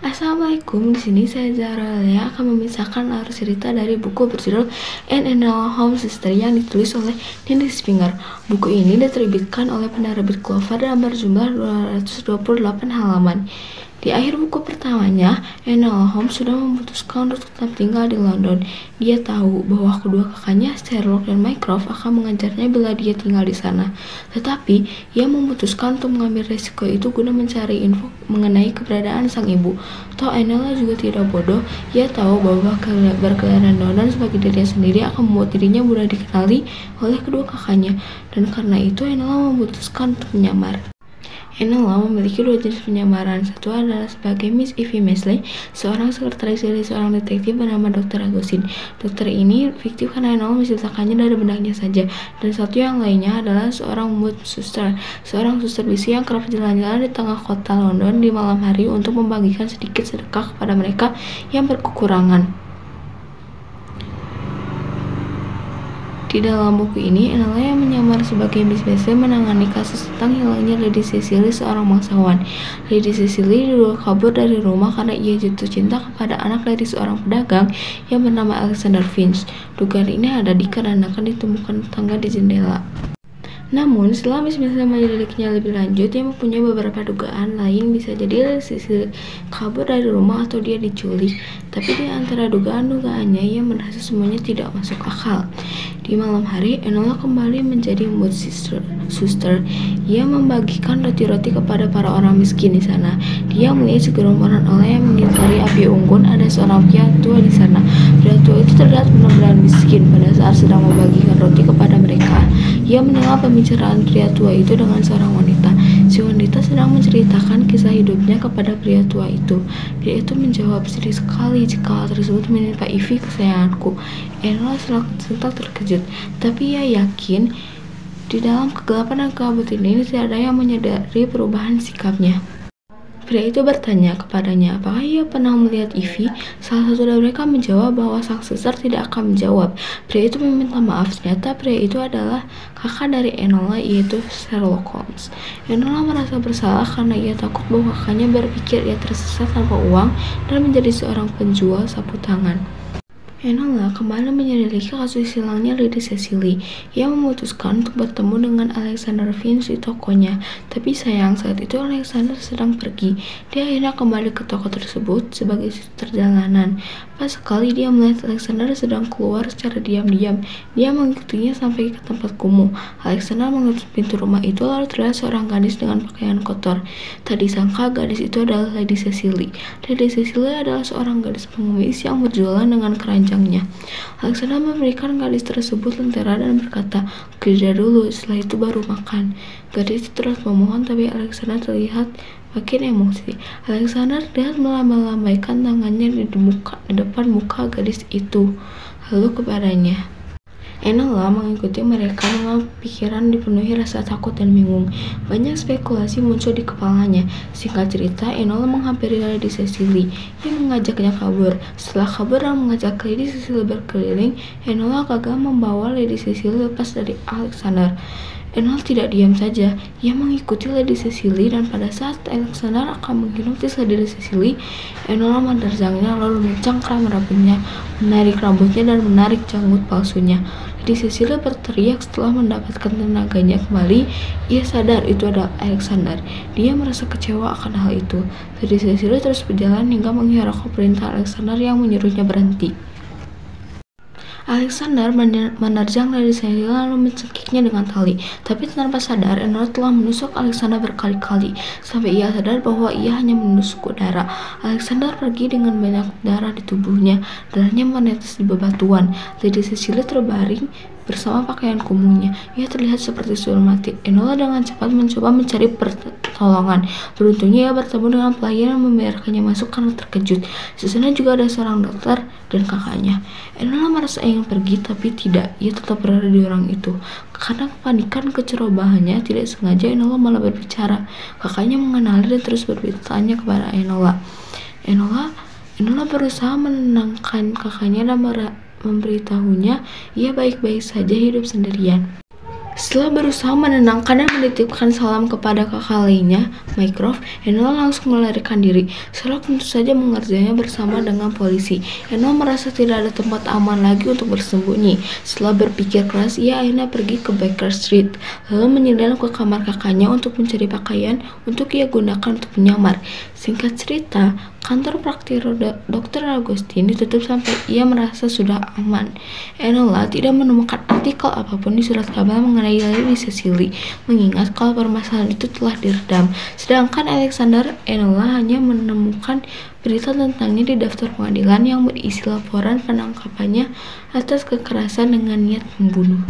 Assalamualaikum, di sini saya Zahra Lea akan memisahkan alur cerita dari buku berjudul Enola Holmes Sister yang ditulis oleh Nindi Springer. Buku ini diterbitkan oleh penerbit Clover dan berjumlah 228 halaman. Di akhir buku pertamanya, Enola Holmes sudah memutuskan untuk tetap tinggal di London. Dia tahu bahwa kedua kakaknya, Sherlock dan Mycroft, akan mengajarnya bila dia tinggal di sana. Tetapi, ia memutuskan untuk mengambil resiko itu guna mencari info mengenai keberadaan sang ibu. Toh Enola juga tidak bodoh, ia tahu bahwa berkeliaran London sebagai dirinya sendiri akan membuat dirinya mudah dikenali oleh kedua kakaknya. Dan karena itu, Enola memutuskan untuk menyamar. Enola memiliki dua jenis penyamaran. Satu adalah sebagai Miss Ivy Mesley, seorang sekretaris dari seorang detektif bernama Dr. Augustine. Dokter ini fiktif karena Enola menciptakannya dari benaknya saja. Dan satu yang lainnya adalah seorang mood suster, seorang suster bisu yang kerap jalan-jalan di tengah kota London di malam hari untuk membagikan sedikit sedekah kepada mereka yang berkekurangan. Di dalam buku ini, Enola yang menyamar sebagai Miss Mesley menangani kasus tentang hilangnya Lady Cecily, seorang bangsawan. Lady Cecily diduga kabur dari rumah karena ia jatuh cinta kepada anak dari seorang pedagang yang bernama Alexander Finch. Dugaan ini ada dikarenakan ditemukan tangga di jendela. Namun, setelah Miss Mesley menyelidiknya lebih lanjut, dia mempunyai beberapa dugaan lain. Bisa jadi Lady Cecily kabur dari rumah atau dia diculik. Tapi di antara dugaan-dugaannya, ia merasa semuanya tidak masuk akal. Di malam hari, Enola kembali menjadi mood suster. Ia membagikan roti-roti kepada para orang miskin di sana. Dia melihat segerombolan orang yang mengitari api unggun. Ada seorang pria tua di sana. Pria tua itu terlihat benar-benar miskin pada saat sedang membagikan roti kepada mereka. Ia mendengar pembicaraan pria tua itu dengan seorang wanita. Si wanita sedang menceritakan kisah hidupnya kepada pria tua itu. Pria itu menjawab, "Sedih sekali jika hal tersebut menimpa Ivy, kesayanganku." Enola sempat terkejut, tapi ia yakin di dalam kegelapan dan kegabutan ini tidak ada yang menyadari perubahan sikapnya. Pria itu bertanya kepadanya apakah ia pernah melihat Ivy. Salah satu dari mereka menjawab bahwa sang suster tidak akan menjawab. Pria itu meminta maaf. Ternyata pria itu adalah kakak dari Enola, yaitu Sherlock Holmes. Enola merasa bersalah karena ia takut bahwa kakaknya berpikir ia tersesat tanpa uang dan menjadi seorang penjual sapu tangan. Enola kembali menyelidiki kasus hilangnya Lady Cecily. Ia memutuskan untuk bertemu dengan Alexander Finch di tokonya. Tapi sayang, saat itu Alexander sedang pergi. Dia akhirnya kembali ke toko tersebut sebagai suster jalanan. Pas sekali dia melihat Alexander sedang keluar secara diam-diam. Dia mengikutinya sampai ke tempat kumuh. Alexander menutup pintu rumah itu, lalu terlihat seorang gadis dengan pakaian kotor. Tak disangka gadis itu adalah Lady Cecily. Lady Cecily adalah seorang gadis pengemis yang berjualan dengan keranjangnya. Alexander memberikan gadis tersebut lentera dan berkata, "Kerja dulu, setelah itu baru makan." Gadis itu terus memohon, tapi Alexander terlihat makin emosi. Alexander terlihat melambai-lambaikan tangannya di depan muka gadis itu, lalu kepadanya. Enola mengikuti mereka dengan pikiran dipenuhi rasa takut dan bingung. Banyak spekulasi muncul di kepalanya. Singkat cerita, Enola menghampiri Lady Cecily yang mengajaknya kabur. Setelah kabur dan mengajak Lady Cecily berkeliling, Enola gagal membawa Lady Cecily lepas dari Alexander. Enola tidak diam saja. Ia mengikuti Lady Cecily dan pada saat Alexander akan menghipnotis Lady Cecily, Enola menerjangnya lalu mencengkram rambutnya, menarik rambutnya dan menarik janggut palsunya. Lady Cecily berteriak setelah mendapatkan tenaganya kembali. Ia sadar itu adalah Alexander. Dia merasa kecewa akan hal itu. Lady Cecily terus berjalan hingga menghiraukan perintah Alexander yang menyuruhnya berhenti. Alexander menerjang Lady Cecily lalu mencekiknya dengan tali. Tapi tanpa sadar, Enola telah menusuk Alexander berkali-kali sampai ia sadar bahwa ia hanya menusuk udara. Alexander pergi dengan banyak darah di tubuhnya. Darahnya menetes di bebatuan. Lady Cecily terbaring bersama pakaian kumuhnya. Ia terlihat seperti sudah mati. Enola dengan cepat mencoba mencari pertolongan. Beruntungnya ia bertemu dengan pelayan yang membiarkannya masuk karena terkejut. Di sana juga ada seorang dokter dan kakaknya. Enola merasa ingin pergi, tapi tidak. Ia tetap berada di orang itu. Karena kepanikan kecerobohannya, tidak sengaja Enola malah berbicara. Kakaknya mengenali dan terus bertanya kepada Enola. Enola berusaha menenangkan kakaknya dan memberitahunya ia baik-baik saja hidup sendirian. Setelah berusaha menenangkan dan menitipkan salam kepada kakak lainnya, Mycroft, Enola langsung melarikan diri. Sherlock tentu saja mengerjanya bersama dengan polisi. Enola merasa tidak ada tempat aman lagi untuk bersembunyi. Setelah berpikir keras, ia akhirnya pergi ke Baker Street, lalu menyelinap ke kamar kakaknya untuk mencari pakaian untuk ia gunakan untuk menyamar. Singkat cerita, kantor praktik Dr. Agustin ditutup sampai ia merasa sudah aman. Enola tidak menemukan artikel apapun di surat kabar mengenai Lady Cecily, mengingat kalau permasalahan itu telah diredam. Sedangkan Alexander, Enola hanya menemukan berita tentangnya di daftar pengadilan yang berisi laporan penangkapannya atas kekerasan dengan niat membunuh.